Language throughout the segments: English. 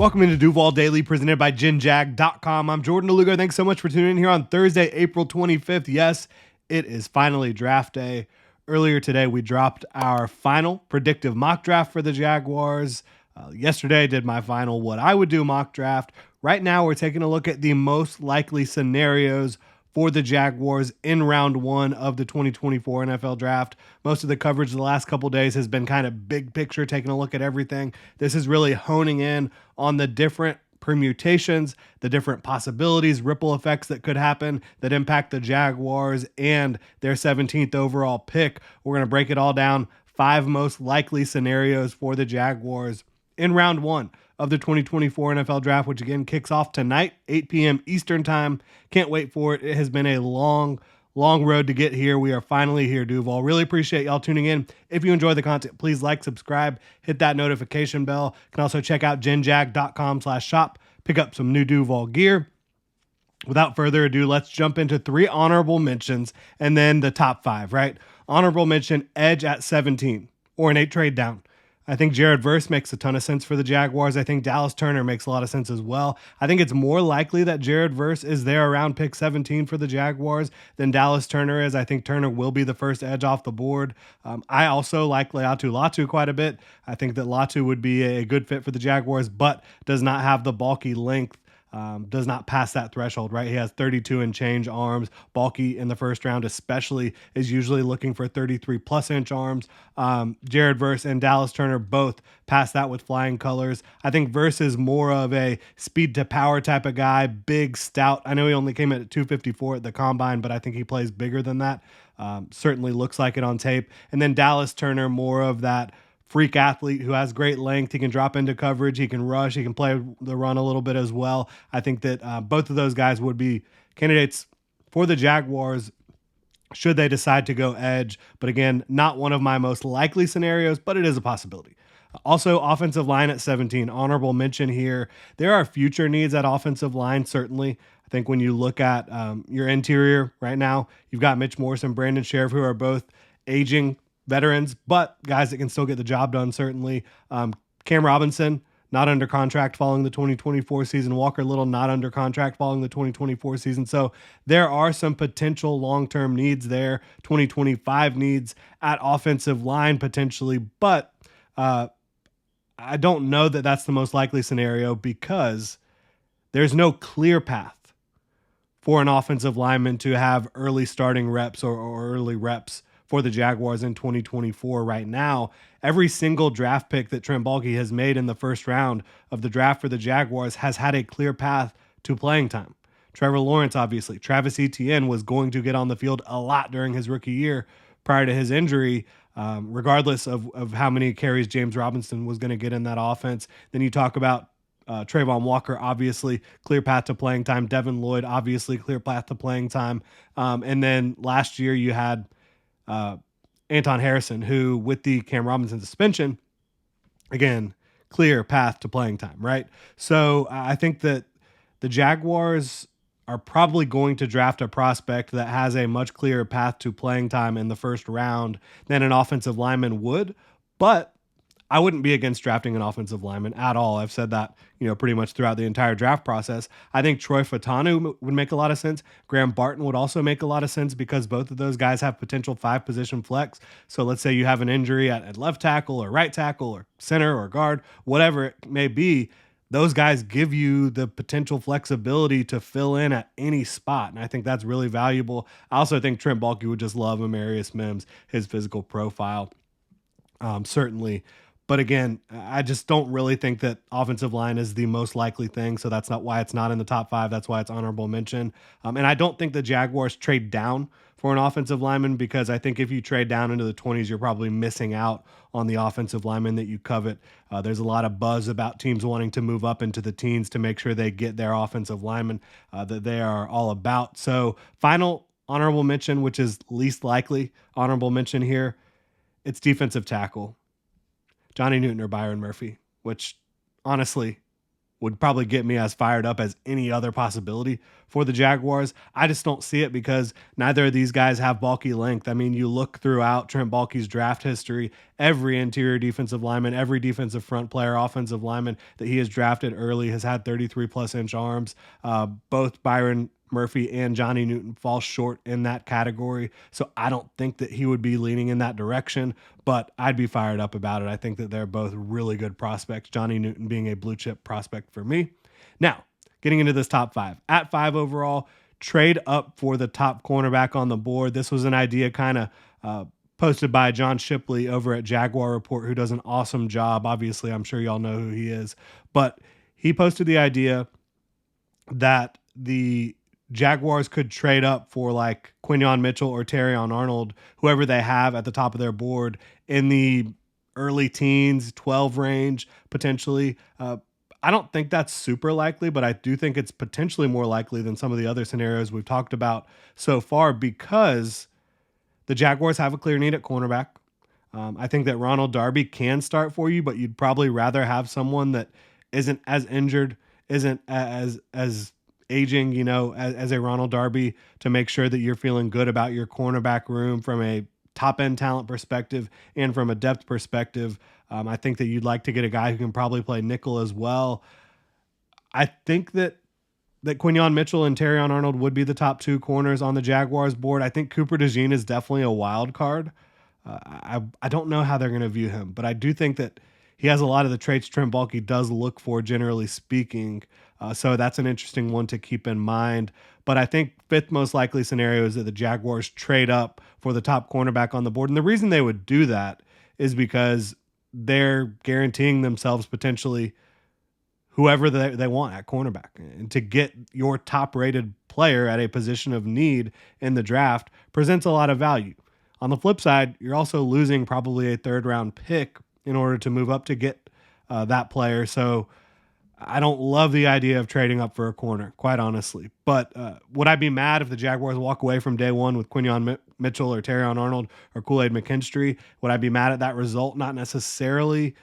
Welcome into Duval Daily, presented by GenJag.com. I'm Jordan Lugo. Thanks so much for tuning in here on Thursday, April 25th. Yes, it is finally draft day. Earlier today, we dropped our final predictive mock draft for the Jaguars. Yesterday, I did my final what I would do mock draft. Right now, we're taking a look at the most likely scenarios for the Jaguars in round one of the 2024 NFL draft. Most of the coverage the last couple days has been kind of big picture, taking a look at everything. This is really honing in on the different permutations, the different possibilities, ripple effects that could happen that impact the Jaguars and their 17th overall pick. We're going to break it all down. 5 most likely scenarios for the Jaguars in round one of the 2024 NFL draft, which again kicks off tonight, 8 p.m. Eastern time. Can't wait for it. It has been a long road to get here. We are finally here, Duval. Really appreciate y'all tuning in. If you enjoy the content, please like, subscribe, hit that notification bell. You can also check out genjag.com/shop, pick up some new Duval gear. Without further ado, let's jump into 3 honorable mentions and then the top 5, right? Honorable mention, edge at 17 or an 8 trade down. I think Jared Verse makes a ton of sense for the Jaguars. I think Dallas Turner makes a lot of sense as well. I think it's more likely that Jared Verse is there around pick 17 for the Jaguars than Dallas Turner is. I think Turner will be the first edge off the board. I also like Latu quite a bit. I think that Latu would be a good fit for the Jaguars, but does not have the bulky length. Does not pass that threshold, right? He has 32 and change arms. Bulky in the first round especially is usually looking for 33 plus inch arms. Jared Verse and Dallas Turner both pass that with flying colors. I think Verse is more of a speed to power type of guy, big, stout. I know he only came in at 254 at the combine, but I think he plays bigger than that. Certainly looks like it on tape. And then Dallas Turner, more of that freak athlete who has great length. He can drop into coverage. He can rush. He can play the run a little bit as well. I think that both of those guys would be candidates for the Jaguars should they decide to go edge. But again, not one of my most likely scenarios, but it is a possibility. Also, offensive line at 17, honorable mention here. There are future needs at offensive line, certainly. I think when you look at your interior right now, you've got Mitch Morse and Brandon Sheriff, who are both aging veterans, but guys that can still get the job done, certainly. Cam Robinson, not under contract following the 2024 season. Walker Little, not under contract following the 2024 season. So there are some potential long-term needs there, 2025 needs at offensive line potentially, but I don't know that that's the most likely scenario because there's no clear path for an offensive lineman to have early starting reps or early reps for the Jaguars in 2024 right now. Every single draft pick that Trent Baalke has made in the first round of the draft for the Jaguars has had a clear path to playing time. Trevor Lawrence, obviously. Travis Etienne was going to get on the field a lot during his rookie year prior to his injury, regardless of how many carries James Robinson was going to get in that offense. Then you talk about Trayvon Walker, obviously clear path to playing time. Devin Lloyd, obviously clear path to playing time. And then last year you had Anton Harrison, who with the Cam Robinson suspension, again, clear path to playing time, right? So I think that the Jaguars are probably going to draft a prospect that has a much clearer path to playing time in the first round than an offensive lineman would, but I wouldn't be against drafting an offensive lineman at all. I've said that, pretty much throughout the entire draft process. I think Troy Fautanu would make a lot of sense. Graham Barton would also make a lot of sense because both of those guys have potential 5-position flex. So let's say you have an injury at left tackle or right tackle or center or guard, whatever it may be. Those guys give you the potential flexibility to fill in at any spot. And I think that's really valuable. I also think Trent Baalke would just love Amarius Mims, his physical profile, certainly. But again, I just don't really think that offensive line is the most likely thing. So that's not why it's not in the top 5. That's why it's honorable mention. And I don't think the Jaguars trade down for an offensive lineman because I think if you trade down into the 20s, you're probably missing out on the offensive lineman that you covet. There's a lot of buzz about teams wanting to move up into the teens to make sure they get their offensive lineman that they are all about. So final honorable mention, which is least likely honorable mention here, it's defensive tackle. Johnny Newton or Byron Murphy, which honestly, would probably get me as fired up as any other possibility for the Jaguars. I just don't see it because neither of these guys have bulky length. I mean, you look throughout Trent Baalke's draft history, every interior defensive lineman, every defensive front player, offensive lineman that he has drafted early has had 33 plus inch arms. Both Byron Murphy and Johnny Newton fall short in that category. So I don't think that he would be leaning in that direction, but I'd be fired up about it. I think that they're both really good prospects, Johnny Newton being a blue chip prospect for me. Now, getting into this top five. At 5 overall, trade up for the top cornerback on the board. This was an idea kind of posted by John Shipley over at Jaguar Report, who does an awesome job. Obviously, I'm sure y'all know who he is, but he posted the idea that the Jaguars could trade up for like Quinyon Mitchell or Terrion Arnold, whoever they have at the top of their board in the early teens, 12 range, potentially. I don't think that's super likely, but I do think it's potentially more likely than some of the other scenarios we've talked about so far because the Jaguars have a clear need at cornerback. I think that Ronald Darby can start for you, but you'd probably rather have someone that isn't as injured, isn't as aging, as a Ronald Darby, to make sure that you're feeling good about your cornerback room from a top end talent perspective and from a depth perspective. I think that you'd like to get a guy who can probably play nickel as well. I think that Quinyon Mitchell and Terrion Arnold would be the top 2 corners on the Jaguars board. I think Cooper DeJean is definitely a wild card. I don't know how they're going to view him, but I do think that he has a lot of the traits Trent Baalke does look for, generally speaking. So that's an interesting one to keep in mind. But I think 5th most likely scenario is that the Jaguars trade up for the top cornerback on the board. And the reason they would do that is because they're guaranteeing themselves potentially whoever they want at cornerback. And to get your top rated player at a position of need in the draft presents a lot of value. On the flip side, you're also losing probably a 3rd round pick in order to move up to get that player. So I don't love the idea of trading up for a corner, quite honestly. But would I be mad if the Jaguars walk away from day one with Quinyon Mitchell or Terrion Arnold or Kool-Aid McKinstry? Would I be mad at that result? Not necessarily.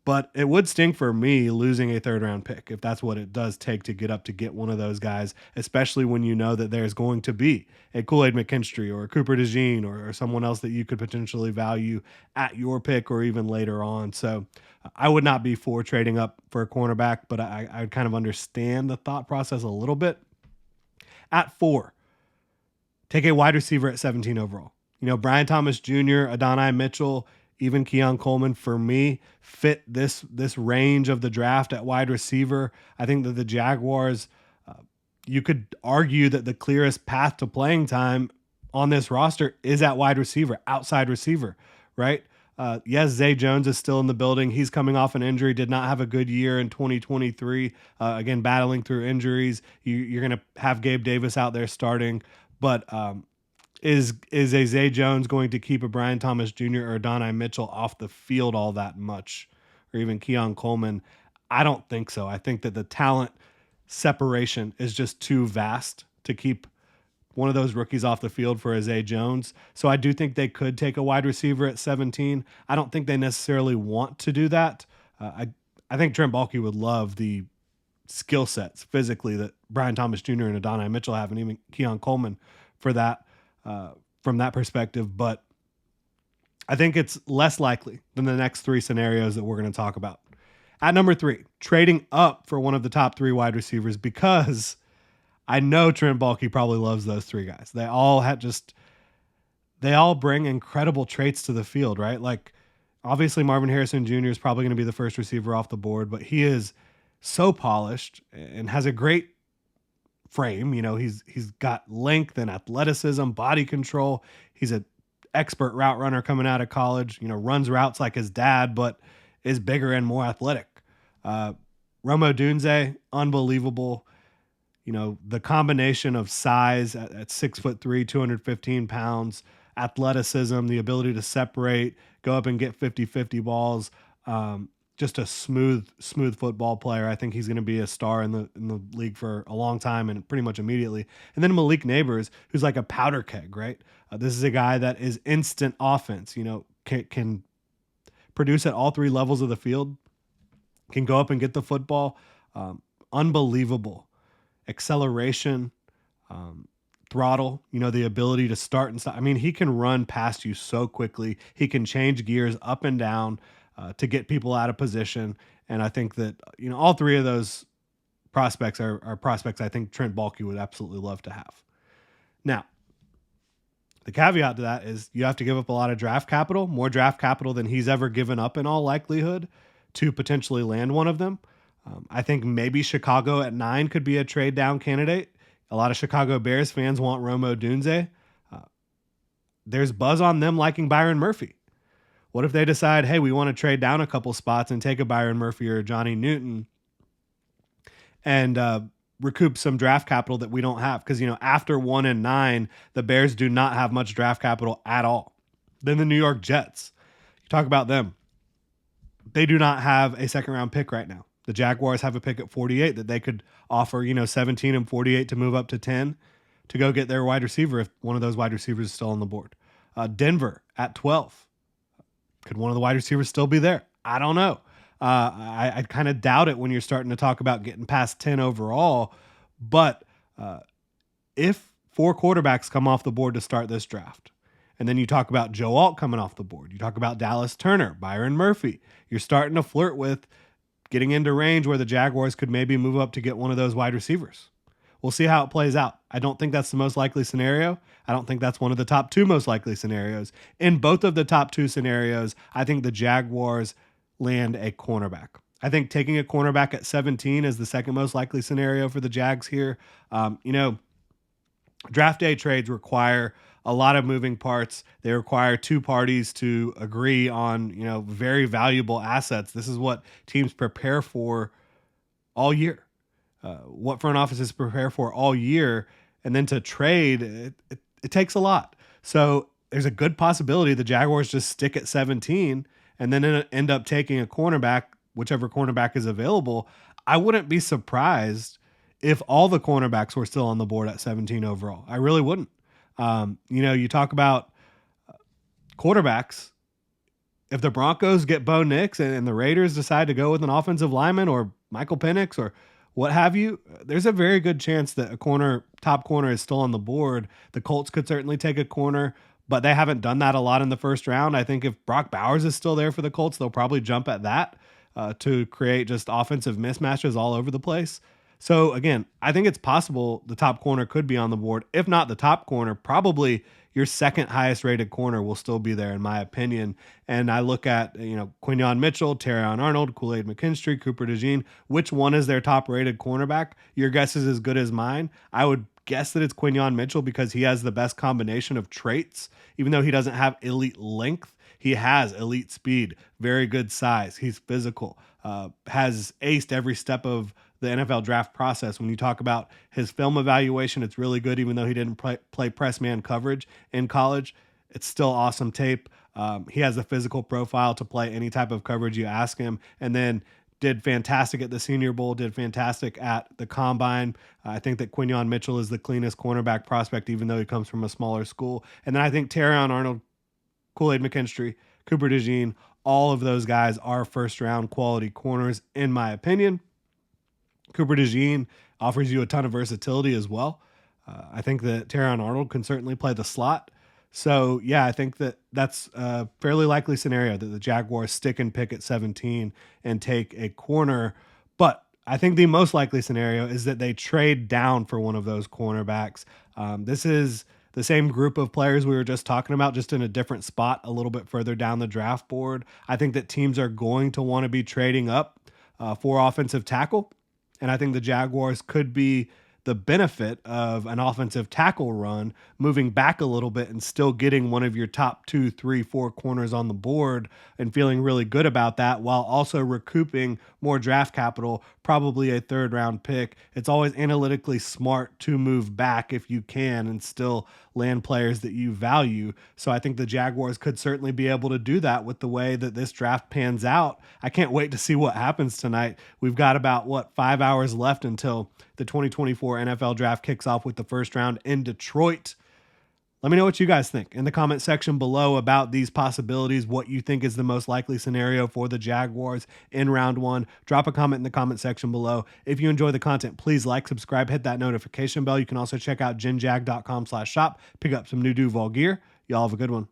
But it would sting for me losing a 3rd round pick if that's what it does take to get up to get one of those guys, especially when you know that there's going to be a Kool-Aid McKinstry or a Cooper DeJean or someone else that you could potentially value at your pick or even later on. So I would not be for trading up for a cornerback, but I kind of understand the thought process a little bit. At 4, take a wide receiver at 17 overall. Brian Thomas Jr., Adonai Mitchell, even Keon Coleman, for me, fit this range of the draft at wide receiver. I think that the Jaguars, you could argue that the clearest path to playing time on this roster is at wide receiver, outside receiver, right? Yes, Zay Jones is still in the building. He's coming off an injury, did not have a good year in 2023. Again, battling through injuries. You're going to have Gabe Davis out there starting, but Is a Zay Jones going to keep a Brian Thomas Jr. or Adonai Mitchell off the field all that much, or even Keon Coleman? I don't think so. I think that the talent separation is just too vast to keep one of those rookies off the field for a Zay Jones. So I do think they could take a wide receiver at 17. I don't think they necessarily want to do that. I think Trent Baalke would love the skill sets physically that Brian Thomas Jr. and Adonai Mitchell have, and even Keon Coleman for that. From that perspective, but I think it's less likely than the next 3 scenarios that we're going to talk about. At number 3, trading up for one of the top 3 wide receivers, because I know Trent Baalke probably loves those 3 guys. They all bring incredible traits to the field, right? Like, obviously Marvin Harrison Jr. is probably going to be the first receiver off the board, but he is so polished and has a great frame. He's got length and athleticism, body control. He's an expert route runner coming out of college, runs routes like his dad, but is bigger and more athletic. Rome Odunze, unbelievable. The combination of size at 6'3", 215 pounds, athleticism, the ability to separate, go up and get 50-50 balls. Just a smooth football player. I think he's going to be a star in the league for a long time and pretty much immediately. And then Malik Neighbors, who's like a powder keg, right? This is a guy that is instant offense, can produce at all 3 levels of the field, can go up and get the football. unbelievable acceleration, throttle, the ability to start and stop. I mean, he can run past you so quickly. He can change gears up and down to get people out of position. And I think that, all three of those prospects are prospects I think Trent Baalke would absolutely love to have. Now, the caveat to that is you have to give up a lot of draft capital, more draft capital than he's ever given up in all likelihood, to potentially land one of them. I think maybe Chicago at 9 could be a trade down candidate. A lot of Chicago Bears fans want Rome Odunze. There's buzz on them liking Byron Murphy. What if they decide, hey, we want to trade down a couple spots and take a Byron Murphy or Johnny Newton and recoup some draft capital that we don't have? Because, after 1 and 9, the Bears do not have much draft capital at all. Then the New York Jets. You talk about them. They do not have a second round pick right now. The Jaguars have a pick at 48 that they could offer, 17 and 48 to move up to 10 to go get their wide receiver if one of those wide receivers is still on the board. Denver at 12. Could one of the wide receivers still be there? I don't know. I kind of doubt it when you're starting to talk about getting past 10 overall. But if 4 quarterbacks come off the board to start this draft, and then you talk about Joe Alt coming off the board, you talk about Dallas Turner, Byron Murphy, you're starting to flirt with getting into range where the Jaguars could maybe move up to get one of those wide receivers. We'll see how it plays out. I don't think that's the most likely scenario. I don't think that's one of the top 2 most likely scenarios. In both of the top 2 scenarios, I think the Jaguars land a cornerback. I think taking a cornerback at 17 is the second most likely scenario for the Jags here. Draft day trades require a lot of moving parts. They require 2 parties to agree on, very valuable assets. This is what teams prepare for all year. What front offices prepare for all year, and then to trade, it takes a lot. So there's a good possibility the Jaguars just stick at 17 and then end up taking a cornerback, whichever cornerback is available. I wouldn't be surprised if all the cornerbacks were still on the board at 17 overall. I really wouldn't. You talk about quarterbacks. If the Broncos get Bo Nix and the Raiders decide to go with an offensive lineman or Michael Penix or what have you, there's a very good chance that a top corner is still on the board. The Colts could certainly take a corner, but they haven't done that a lot in the first round. I think if Brock Bowers is still there for the Colts, they'll probably jump at that to create just offensive mismatches all over the place. So again, I think it's possible the top corner could be on the board. If not the top corner, probably your second highest rated corner will still be there, in my opinion. And I look at, Quinyon Mitchell, Terrion Arnold, Kool-Aid McKinstry, Cooper DeJean. Which one is their top rated cornerback? Your guess is as good as mine. I would guess that it's Quinyon Mitchell because he has the best combination of traits. Even though he doesn't have elite length, he has elite speed, very good size. He's physical, has aced every step of the NFL draft process. When you talk about his film evaluation, it's really good, even though he didn't play press man coverage in college. It's still awesome tape. He has the physical profile to play any type of coverage you ask him, and then did fantastic at the Senior Bowl, did fantastic at the Combine. I think that Quinyon Mitchell is the cleanest cornerback prospect, even though he comes from a smaller school. And then I think Terrion Arnold, Kool-Aid McKinstry, Cooper DeJean, all of those guys are first-round quality corners, in my opinion. Cooper DeJean offers you a ton of versatility as well. I think that Terrion Arnold can certainly play the slot. So, yeah, I think that that's a fairly likely scenario that the Jaguars stick and pick at 17 and take a corner. But I think the most likely scenario is that they trade down for one of those cornerbacks. This is the same group of players we were just talking about, just in a different spot a little bit further down the draft board. I think that teams are going to want to be trading up for offensive tackle. And I think the Jaguars could be the benefit of an offensive tackle run, moving back a little bit and still getting one of your top 2, 3, 4 corners on the board and feeling really good about that, while also recouping more draft capital, probably a 3rd round pick. It's always analytically smart to move back if you can and still land players that you value. So I think the Jaguars could certainly be able to do that with the way that this draft pans out. I can't wait to see what happens tonight. We've got about 5 hours left until the 2024 NFL draft kicks off with the first round in Detroit. Let me know what you guys think in the comment section below about these possibilities, what you think is the most likely scenario for the Jaguars in round one. Drop a comment in the comment section below. If you enjoy the content, please like, subscribe, hit that notification bell. You can also check out jinjag.com/shop, pick up some new Duval gear. Y'all have a good one.